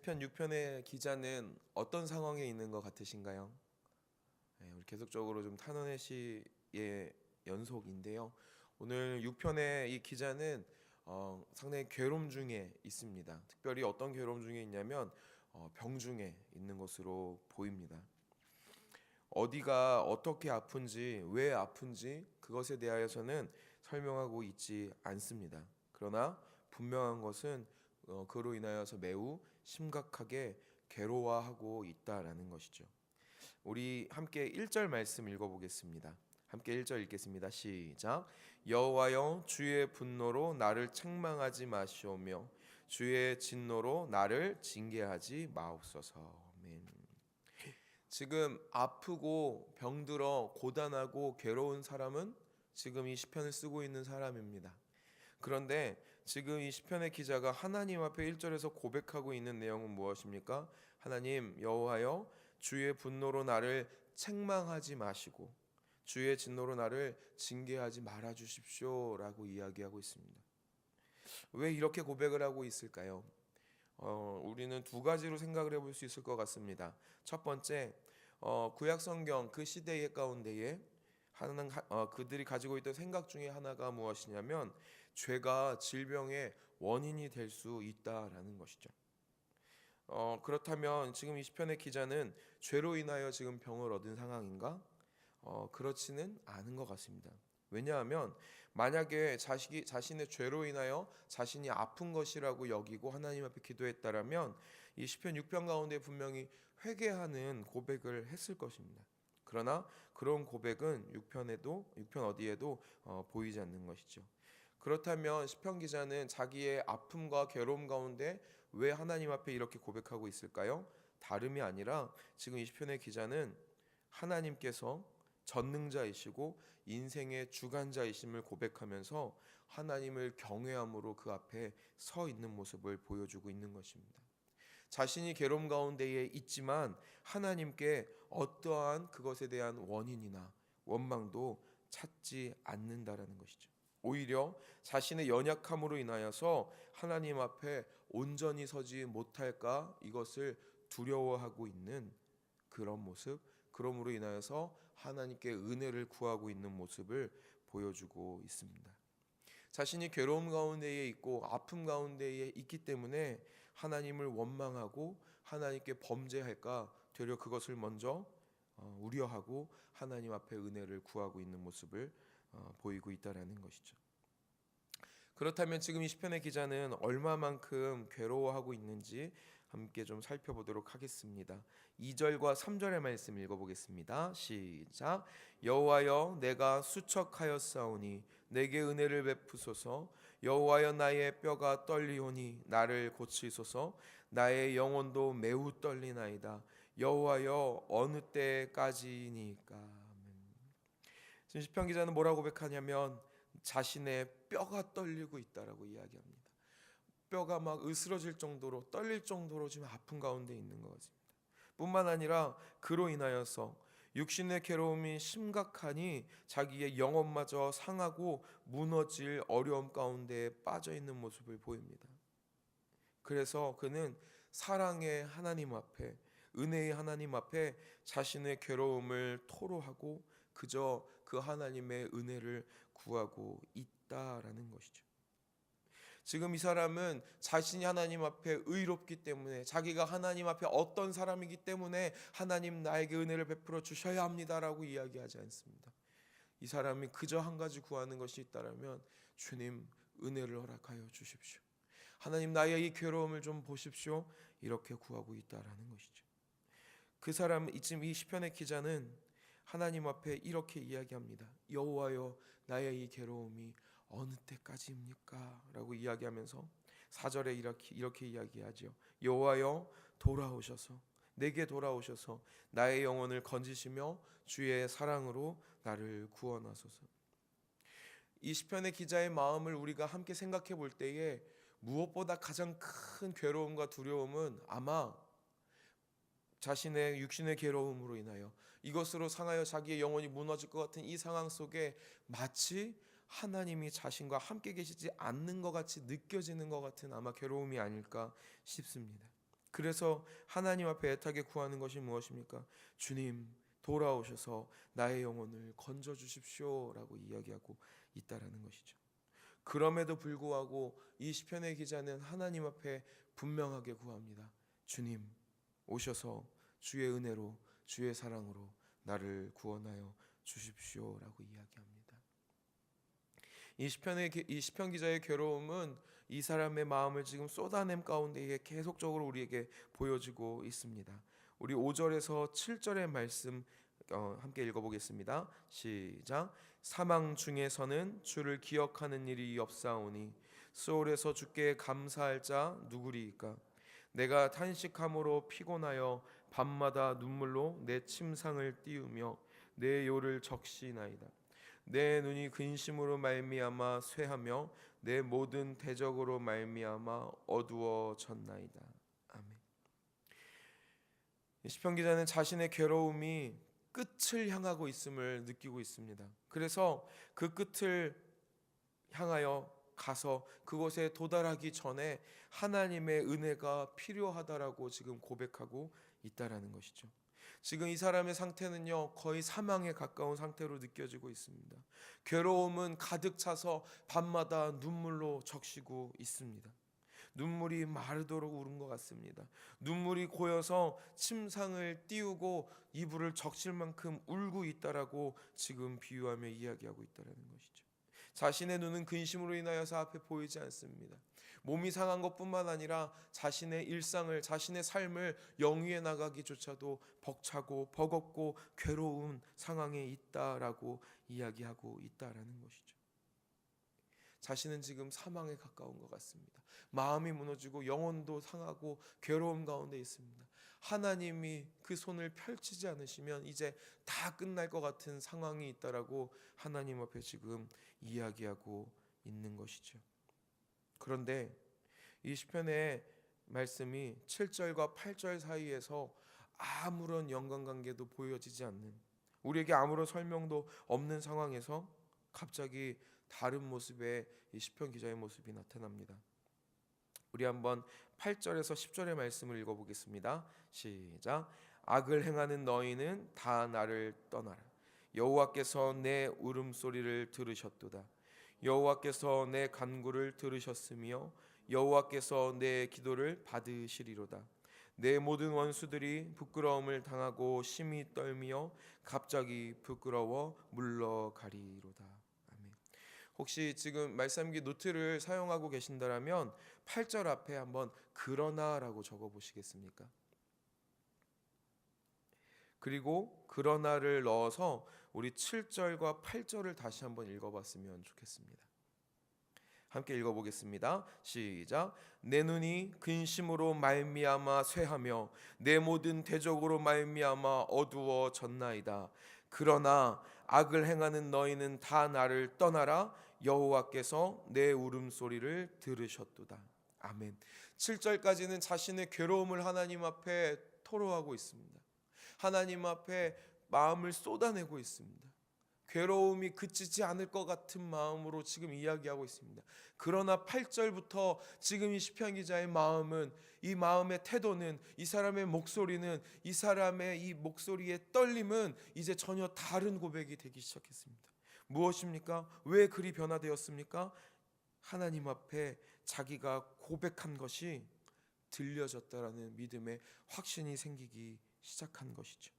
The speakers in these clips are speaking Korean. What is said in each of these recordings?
시편 6편의 기자는 어떤 상황에 있는 것 같으신가요? 우리 계속적으로 좀 탄원의 시의 연속인데요. 오늘 6편의 이 기자는 상당히 괴로움 중에 있습니다. 특별히 어떤 괴로움 중에 있냐면 병 중에 있는 것으로 보입니다. 어디가 어떻게 아픈지, 왜 아픈지 그것에 대하여서는 설명하고 있지 않습니다. 그러나 분명한 것은 그로 인하여서 매우 심각하게 괴로워하고 있다라는 것이죠. 우리 함께 1절 말씀 읽어보겠습니다. 함께 1절 읽겠습니다. 시작. 여호와여 주의 분노로 나를 책망하지 마시오며 주의 진노로 나를 징계하지 마옵소서. 아멘. 지금 아프고 병들어 고단하고 괴로운 사람은 지금 이 시편을 쓰고 있는 사람입니다. 그런데 지금 이 시편의 기자가 하나님 앞에 1절에서 고백하고 있는 내용은 무엇입니까? 하나님 여호와여 주의 분노로 나를 책망하지 마시고 주의 진노로 나를 징계하지 말아 주십시오라고 이야기하고 있습니다. 왜 이렇게 고백을 하고 있을까요? 우리는 두 가지로 생각을 해볼 수 있을 것 같습니다. 첫 번째, 구약 성경 그 시대의 가운데에 그들이 가지고 있던 생각 중에 하나가 무엇이냐면 죄가 질병의 원인이 될 수 있다라는 것이죠. 그렇다면 지금 이 시편의 기자는 죄로 인하여 지금 병을 얻은 상황인가? 그렇지는 않은 것 같습니다. 왜냐하면 만약에 자신의 죄로 인하여 자신이 아픈 것이라고 여기고 하나님 앞에 기도했다라면 이 시편 6편 가운데 분명히 회개하는 고백을 했을 것입니다. 그러나 그런 고백은 6편 어디에도 보이지 않는 것이죠. 그렇다면 시편 기자는 자기의 아픔과 괴로움 가운데 왜 하나님 앞에 이렇게 고백하고 있을까요? 다름이 아니라 지금 이 시편의 기자는 하나님께서 전능자이시고 인생의 주관자이심을 고백하면서 하나님을 경외함으로 그 앞에 서 있는 모습을 보여주고 있는 것입니다. 자신이 괴로움 가운데에 있지만 하나님께 어떠한 그것에 대한 원인이나 원망도 찾지 않는다라는 것이죠. 오히려 자신의 연약함으로 인하여서 하나님 앞에 온전히 서지 못할까 이것을 두려워하고 있는 그런 모습, 그러므로 인하여서 하나님께 은혜를 구하고 있는 모습을 보여주고 있습니다. 자신이 괴로움 가운데에 있고 아픔 가운데에 있기 때문에 하나님을 원망하고 하나님께 범죄할까 되려 그것을 먼저 우려하고 하나님 앞에 은혜를 구하고 있는 모습을 보이고 있다라는 것이죠. 그렇다면 지금 이 시편의 기자는 얼마만큼 괴로워하고 있는지 함께 좀 살펴보도록 하겠습니다. 2절과 3절의 말씀 읽어보겠습니다. 시작. 여호와여 내가 수척하였사오니 내게 은혜를 베푸소서. 여호와여 나의 뼈가 떨리오니 나를 고치소서. 나의 영혼도 매우 떨리나이다. 여호와여 어느 때까지니까. 지금 시편 기자는 뭐라고 고백하냐면 자신의 뼈가 떨리고 있다라고 이야기합니다. 뼈가 막 으스러질 정도로 떨릴 정도로 지금 아픈 가운데 있는 것 같습니다. 뿐만 아니라 그로 인하여서 육신의 괴로움이 심각하니 자기의 영혼마저 상하고 무너질 어려움 가운데 빠져 있는 모습을 보입니다. 그래서 그는 사랑의 하나님 앞에, 은혜의 하나님 앞에 자신의 괴로움을 토로하고 그저 그 하나님의 은혜를 구하고 있다라는 것이죠. 지금 이 사람은 자신이 하나님 앞에 의롭기 때문에, 자기가 하나님 앞에 어떤 사람이기 때문에 하나님 나에게 은혜를 베풀어 주셔야 합니다라고 이야기하지 않습니다. 이 사람이 그저 한 가지 구하는 것이 있다라면 주님 은혜를 허락하여 주십시오. 하나님 나의 이 괴로움을 좀 보십시오. 이렇게 구하고 있다라는 것이죠. 그 사람 지금 이 시편의 기자는 하나님 앞에 이렇게 이야기합니다. 여호와여 나의 이 괴로움이 어느 때까지입니까? 라고 이야기하면서 4절에 이렇게 이야기하죠. 여호와여 돌아오셔서 내게 돌아오셔서 나의 영혼을 건지시며 주의 사랑으로 나를 구원하소서. 이 시편의 기자의 마음을 우리가 함께 생각해 볼 때에 무엇보다 가장 큰 괴로움과 두려움은 아마 자신의 육신의 괴로움으로 인하여 이것으로 상하여 자기의 영혼이 무너질 것 같은 이 상황 속에 마치 하나님이 자신과 함께 계시지 않는 것 같이 느껴지는 것 같은 아마 괴로움이 아닐까 싶습니다. 그래서 하나님 앞에 애타게 구하는 것이 무엇입니까? 주님, 돌아오셔서 나의 영혼을 건져 주십시오라고 이야기하고 있다라는 것이죠. 그럼에도 불구하고 이 시편의 기자는 하나님 앞에 분명하게 구합니다. 주님, 오셔서 주의 은혜로, 주의 사랑으로 나를 구원하여 주십시오라고 이야기합니다. 이 시편 기자의 괴로움은 이 사람의 마음을 지금 쏟아냄 가운데 계속적으로 우리에게 보여지고 있습니다. 우리 5절에서 7절의 말씀 함께 읽어보겠습니다. 시작. 사망 중에서는 주를 기억하는 일이 없사오니 수월에서 주께 감사할 자 누구리이까? 내가 탄식함으로 피곤하여 밤마다 눈물로 내 침상을 띄우며 내 요를 적시나이다. 내 눈이 근심으로 말미암아 쇠하며 내 모든 대적으로 말미암아 어두워졌나이다. 아멘. 시편 기자는 자신의 괴로움이 끝을 향하고 있음을 느끼고 있습니다. 그래서 그 끝을 향하여 가서 그곳에 도달하기 전에 하나님의 은혜가 필요하다라고 지금 고백하고 있다라는 것이죠. 지금 이 사람의 상태는요, 거의 사망에 가까운 상태로 느껴지고 있습니다. 괴로움은 가득 차서 밤마다 눈물로 적시고 있습니다. 눈물이 마르도록 울은 것 같습니다. 눈물이 고여서 침상을 띄우고 이불을 적실 만큼 울고 있다라고 지금 비유하며 이야기하고 있다라는 것이죠. 자신의 눈은 근심으로 인하여서 앞에 보이지 않습니다. 몸이 상한 것뿐만 아니라 자신의 일상을, 자신의 삶을 영위해 나가기조차도 벅차고 버겁고 괴로운 상황에 있다라고 이야기하고 있다라는 것이죠. 자신은 지금 사망에 가까운 것 같습니다. 마음이 무너지고 영혼도 상하고 괴로움 가운데 있습니다. 하나님이 그 손을 펼치지 않으시면 이제 다 끝날 것 같은 상황이 있다라고 하나님 앞에 지금 이야기하고 있는 것이죠. 그런데 이 시편의 말씀이 7절과 8절 사이에서 아무런 연관관계도 보여지지 않는, 우리에게 아무런 설명도 없는 상황에서 갑자기 다른 모습의 이 시편 기자의 모습이 나타납니다. 우리 한번 8절에서 10절의 말씀을 읽어보겠습니다. 시작. 악을 행하는 너희는 다 나를 떠나라. 여호와께서 내 울음소리를 들으셨도다. 여호와께서 내 간구를 들으셨으며 여호와께서 내 기도를 받으시리로다. 내 모든 원수들이 부끄러움을 당하고 심히 떨며 갑자기 부끄러워 물러가리로다. 혹시 지금 말씀기 노트를 사용하고 계신다라면 8절 앞에 한번 그러나라고 적어 보시겠습니까? 그리고 그러나를 넣어서 우리 7절과 8절을 다시 한번 읽어봤으면 좋겠습니다. 함께 읽어보겠습니다. 시작. 내 눈이 근심으로 말미암아 쇠하며 내 모든 대적으로 말미암아 어두워졌나이다. 그러나 악을 행하는 너희는 다 나를 떠나라. 여호와께서 내 울음소리를 들으셨도다. 아멘. 7절까지는 자신의 괴로움을 하나님 앞에 토로하고 있습니다. 하나님 앞에 마음을 쏟아내고 있습니다. 괴로움이 그치지 않을 것 같은 마음으로 지금 이야기하고 있습니다. 그러나 8절부터 지금 이 시편 기자의 마음은, 이 마음의 태도는, 이 사람의 목소리는, 이 사람의 이 목소리의 떨림은 이제 전혀 다른 고백이 되기 시작했습니다. 무엇입니까? 왜 그리 변화되었습니까? 하나님 앞에 자기가 고백한 것이 들려졌다라는 믿음의 확신이 생기기 시작한 것이죠.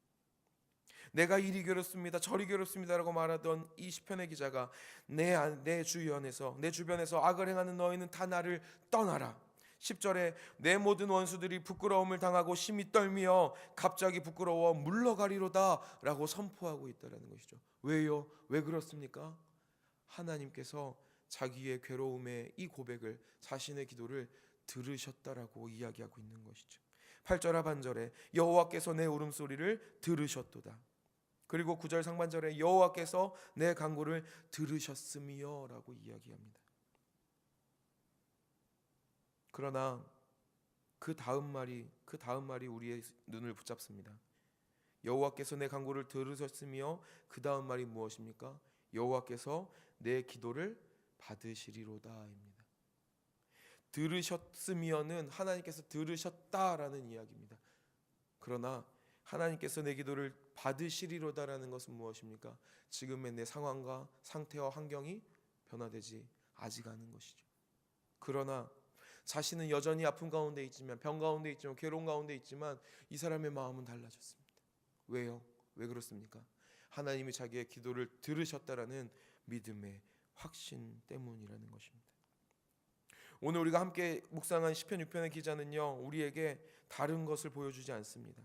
내가 이리 괴롭습니다, 저리 괴롭습니다라고 말하던 이 시편의 기자가 내 주변에서 악을 행하는 너희는 다 나를 떠나라. 10절에 내 모든 원수들이 부끄러움을 당하고 심히 떨며 갑자기 부끄러워 물러가리로다 라고 선포하고 있다는 것이죠. 왜요? 왜 그렇습니까? 하나님께서 자기의 괴로움의 이 고백을, 자신의 기도를 들으셨다라고 이야기하고 있는 것이죠. 8절 하반절에 여호와께서 내 울음소리를 들으셨도다. 그리고 9절 상반절에 여호와께서 내 간구를 들으셨으며 라고 이야기합니다. 그러나 그 다음 말이 우리의 눈을 붙잡습니다. 여호와께서 내 간구를 들으셨으며 그 다음 말이 무엇입니까? 여호와께서 내 기도를 받으시리로다입니다. 들으셨으면은 하나님께서 들으셨다라는 이야기입니다. 그러나 하나님께서 내 기도를 받으시리로다라는 것은 무엇입니까? 지금의 내 상황과 상태와 환경이 변화되지 아직 않은 것이죠. 그러나 자신은 여전히 아픔 가운데 있지만, 병 가운데 있지만, 괴로움 가운데 있지만 이 사람의 마음은 달라졌습니다. 왜요? 왜 그렇습니까? 하나님이 자기의 기도를 들으셨다라는 믿음의 확신 때문이라는 것입니다. 오늘 우리가 함께 묵상한 시편 6편의 기자는요, 우리에게 다른 것을 보여주지 않습니다.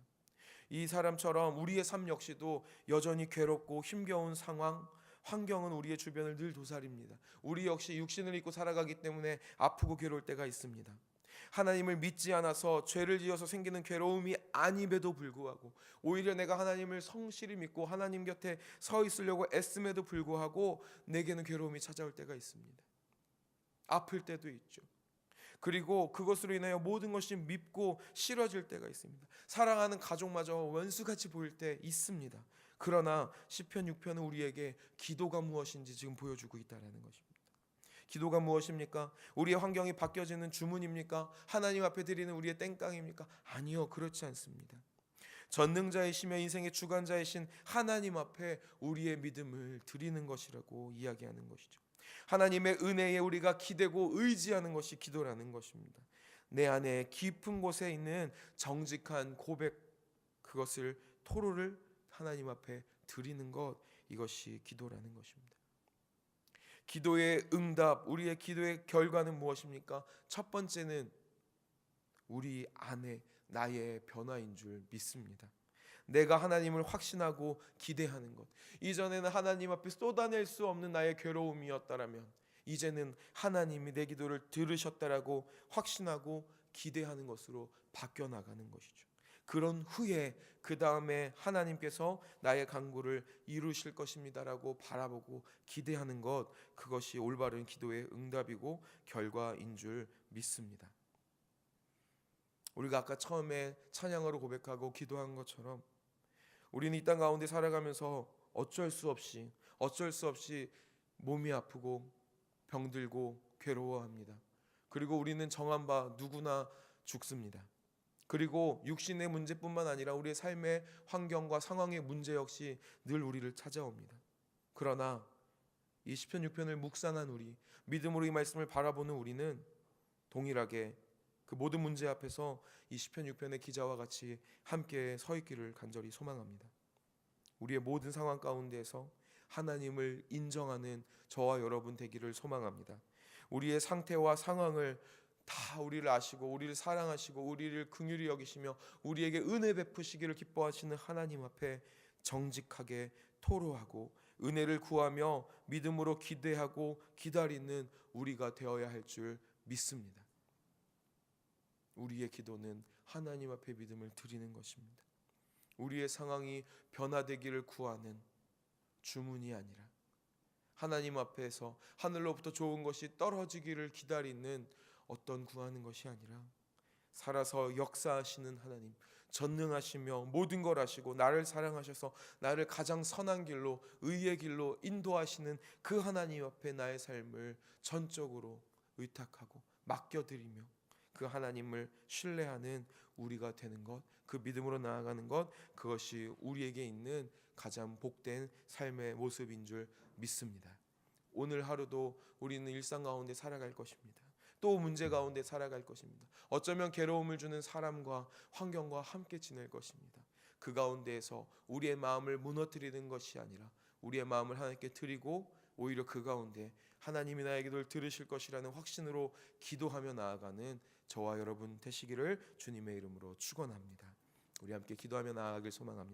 이 사람처럼 우리의 삶 역시도 여전히 괴롭고 힘겨운 상황, 환경은 우리의 주변을 늘 도사립니다. 우리 역시 육신을 입고 살아가기 때문에 아프고 괴로울 때가 있습니다. 하나님을 믿지 않아서 죄를 지어서 생기는 괴로움이 아님에도 불구하고, 오히려 내가 하나님을 성실히 믿고 하나님 곁에 서 있으려고 애씀에도 불구하고 내게는 괴로움이 찾아올 때가 있습니다. 아플 때도 있죠. 그리고 그것으로 인하여 모든 것이 밉고 싫어질 때가 있습니다. 사랑하는 가족마저 원수같이 보일 때 있습니다. 그러나 시편 6편은 우리에게 기도가 무엇인지 지금 보여주고 있다는 것입니다. 기도가 무엇입니까? 우리의 환경이 바뀌어지는 주문입니까? 하나님 앞에 드리는 우리의 땡깡입니까? 아니요, 그렇지 않습니다. 전능자이시며 인생의 주관자이신 하나님 앞에 우리의 믿음을 드리는 것이라고 이야기하는 것이죠. 하나님의 은혜에 우리가 기대고 의지하는 것이 기도라는 것입니다. 내 안에 깊은 곳에 있는 정직한 고백, 그것을 토로를 하나님 앞에 드리는 것, 이것이 기도라는 것입니다. 기도의 응답, 우리의 기도의 결과는 무엇입니까? 첫 번째는 우리 안에 나의 변화인 줄 믿습니다. 내가 하나님을 확신하고 기대하는 것. 이전에는 하나님 앞에 쏟아낼 수 없는 나의 괴로움이었다라면 이제는 하나님이 내 기도를 들으셨다라고 확신하고 기대하는 것으로 바뀌어 나가는 것이죠. 그런 후에 그 다음에 하나님께서 나의 간구를 이루실 것입니다라고 바라보고 기대하는 것, 그것이 올바른 기도의 응답이고 결과인 줄 믿습니다. 우리가 아까 처음에 찬양으로 고백하고 기도한 것처럼 우리는 이 땅 가운데 살아가면서 어쩔 수 없이 몸이 아프고 병들고 괴로워합니다. 그리고 우리는 정한 바 누구나 죽습니다. 그리고 육신의 문제뿐만 아니라 우리의 삶의 환경과 상황의 문제 역시 늘 우리를 찾아옵니다. 그러나 이 시편 6편을 묵상한 우리, 믿음으로 이 말씀을 바라보는 우리는 동일하게 그 모든 문제 앞에서 이 시편 6편의 기자와 같이 함께 서 있기를 간절히 소망합니다. 우리의 모든 상황 가운데에서 하나님을 인정하는 저와 여러분 되기를 소망합니다. 우리의 상태와 상황을 다 우리를 아시고 우리를 사랑하시고 우리를 긍휼히 여기시며 우리에게 은혜 베푸시기를 기뻐하시는 하나님 앞에 정직하게 토로하고 은혜를 구하며 믿음으로 기대하고 기다리는 우리가 되어야 할 줄 믿습니다. 우리의 기도는 하나님 앞에 믿음을 드리는 것입니다. 우리의 상황이 변화되기를 구하는 주문이 아니라 하나님 앞에서 하늘로부터 좋은 것이 떨어지기를 기다리는 어떤 구하는 것이 아니라 살아서 역사하시는 하나님, 전능하시며 모든 걸 아시고 나를 사랑하셔서 나를 가장 선한 길로 의의 길로 인도하시는 그 하나님 앞에 나의 삶을 전적으로 의탁하고 맡겨드리며 그 하나님을 신뢰하는 우리가 되는 것, 그 믿음으로 나아가는 것, 그것이 우리에게 있는 가장 복된 삶의 모습인 줄 믿습니다. 오늘 하루도 우리는 일상 가운데 살아갈 것입니다. 또 문제 가운데 살아갈 것입니다. 어쩌면 괴로움을 주는 사람과 환경과 함께 지낼 것입니다. 그 가운데에서 우리의 마음을 무너뜨리는 것이 아니라 우리의 마음을 하나님께 드리고 오히려 그 가운데 하나님이 나의 기도를 들으실 것이라는 확신으로 기도하며 나아가는 저와 여러분 되시기를 주님의 이름으로 축원합니다. 우리 함께 기도하며 나아가길 소망합니다.